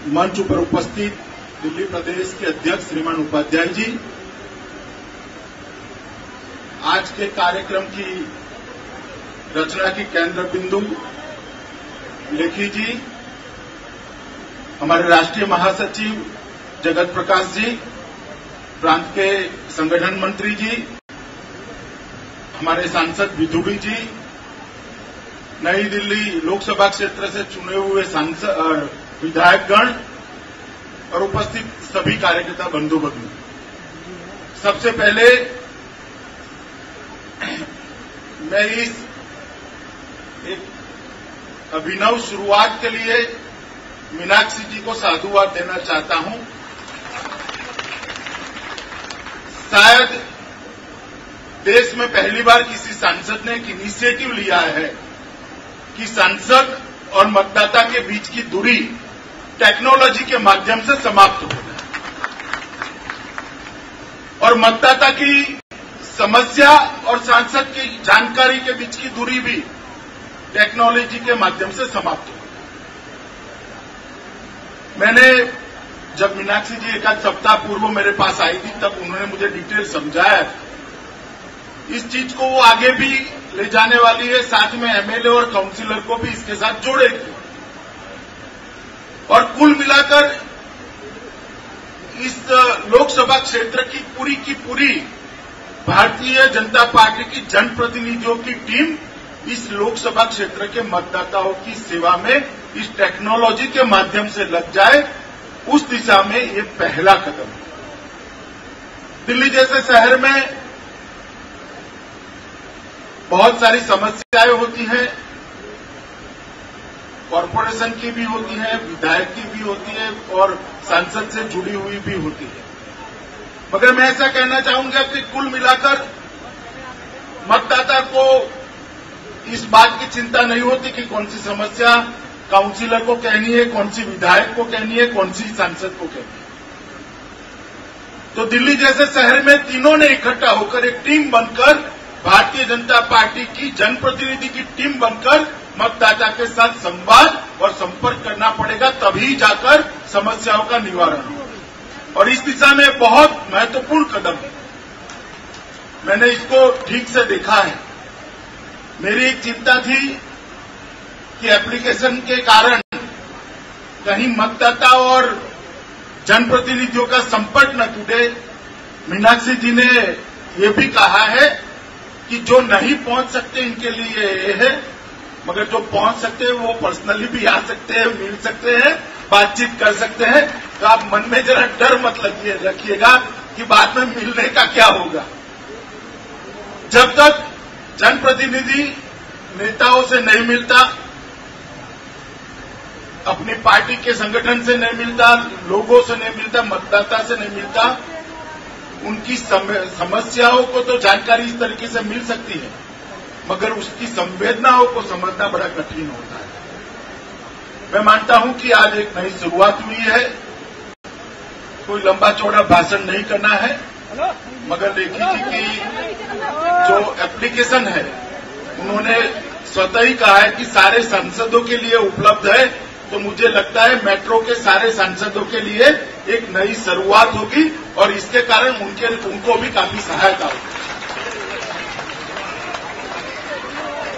मंच पर उपस्थित दिल्ली प्रदेश के अध्यक्ष श्रीमान उपाध्याय जी, आज के कार्यक्रम की रचना की केंद्र बिंदु लेखी जी, हमारे राष्ट्रीय महासचिव जगत प्रकाश जी, प्रांत के संगठन मंत्री जी, हमारे सांसद विधुबी जी, नई दिल्ली लोकसभा क्षेत्र से चुने हुए सांसद विधायकगण और उपस्थित सभी कार्यकर्ता बंधु भगिनी, सबसे पहले मैं इस एक अभिनव शुरुआत के लिए मीनाक्षी जी को साधुवाद देना चाहता हूं। शायद देश में पहली बार किसी सांसद ने एक इनिशिएटिव लिया है कि सांसद और मतदाता के बीच की दूरी टेक्नोलॉजी के माध्यम से समाप्त हो जाए और मतदाता की समस्या और सांसद की जानकारी के बीच की दूरी भी टेक्नोलॉजी के माध्यम से समाप्त हो। मैंने जब मीनाक्षी जी एक आध सप्ताह पूर्व मेरे पास आई थी तब उन्होंने मुझे डिटेल समझाया। इस चीज को वो आगे भी ले जाने वाली है, साथ में एमएलए और काउंसिलर को भी इसके साथ जोड़ेगी और कुल मिलाकर इस लोकसभा क्षेत्र की पूरी भारतीय जनता पार्टी की जनप्रतिनिधियों की टीम इस लोकसभा क्षेत्र के मतदाताओं की सेवा में इस टेक्नोलॉजी के माध्यम से लग जाए, उस दिशा में ये पहला कदम है। दिल्ली जैसे शहर में बहुत सारी समस्याएं होती हैं, कॉरपोरेशन की भी होती है, विधायक की भी होती है और सांसद से जुड़ी हुई भी होती है। मगर मैं ऐसा कहना चाहूंगा कि कुल मिलाकर मतदाता को इस बात की चिंता नहीं होती कि कौन सी समस्या काउंसिलर को कहनी है, कौन सी विधायक को कहनी है, कौन सी सांसद को कहनी है। तो दिल्ली जैसे शहर में तीनों ने इकट्ठा होकर एक टीम बनकर, भारतीय जनता पार्टी की जनप्रतिनिधि की टीम बनकर मतदाता के साथ संवाद और संपर्क करना पड़ेगा, तभी जाकर समस्याओं का निवारण होगा। और इस दिशा में बहुत महत्वपूर्ण कदम है। मैंने इसको ठीक से देखा है। मेरी एक चिंता थी कि एप्लीकेशन के कारण कहीं मतदाता और जनप्रतिनिधियों का संपर्क न टूटे। मीनाक्षी जी ने ये भी कहा है कि जो नहीं पहुंच सकते इनके लिए ये है, मगर जो पहुंच सकते हैं वो पर्सनली भी आ सकते हैं, मिल सकते हैं, बातचीत कर सकते हैं। तो आप मन में जरा डर मत रखिएगा कि बाद में मिलने का क्या होगा। जब तक जनप्रतिनिधि नेताओं से नहीं मिलता, अपनी पार्टी के संगठन से नहीं मिलता, लोगों से नहीं मिलता, मतदाता से नहीं मिलता, उनकी समस्याओं को तो जानकारी इस तरीके से मिल सकती है, मगर उसकी संवेदनाओं को समझना बड़ा कठिन होता है। मैं मानता हूं कि आज एक नई शुरुआत हुई है। कोई लंबा चौड़ा भाषण नहीं करना है, मगर लेखी जी की जो एप्लीकेशन है उन्होंने स्वतः ही कहा है कि सारे सांसदों के लिए उपलब्ध है। तो मुझे लगता है मेट्रो के सारे सांसदों के लिए एक नई शुरुआत होगी और इसके कारण उनको भी काफी सहायता होगी।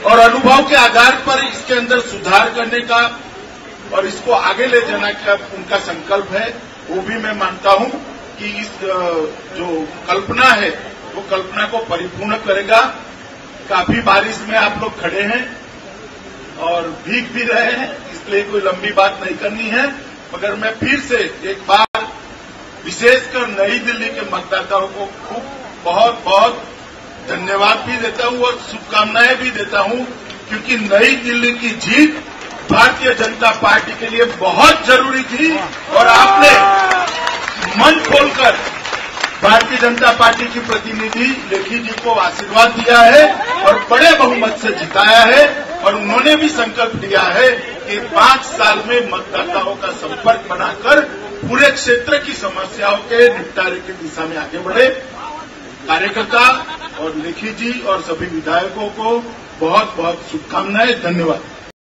और अनुभव के आधार पर इसके अंदर सुधार करने का और इसको आगे ले जाने का उनका संकल्प है, वो भी मैं मानता हूं कि इस जो कल्पना है वो कल्पना को परिपूर्ण करेगा। काफी बारिश में आप लोग खड़े हैं और भीग भी रहे हैं, इसलिए कोई लंबी बात नहीं करनी है, मगर मैं फिर से एक बार विशेषकर नई दिल्ली के मतदाताओं को बहुत बहुत धन्यवाद भी देता हूं और शुभकामनाएं भी देता हूं, क्योंकि नई दिल्ली की जीत भारतीय जनता पार्टी के लिए बहुत जरूरी थी और आपने मन खोलकर भारतीय जनता पार्टी की प्रतिनिधि लेखी जी को आशीर्वाद दिया है और बड़े बहुमत से जिताया है। और उन्होंने भी संकल्प लिया है कि 5 साल में मतदाताओं का संपर्क बनाकर पूरे क्षेत्र की समस्याओं के निपटारे की दिशा में आगे बढ़े। कार्यकर्ता और लेखी जी और सभी विधायकों को बहुत बहुत शुभकामनाएं। धन्यवाद।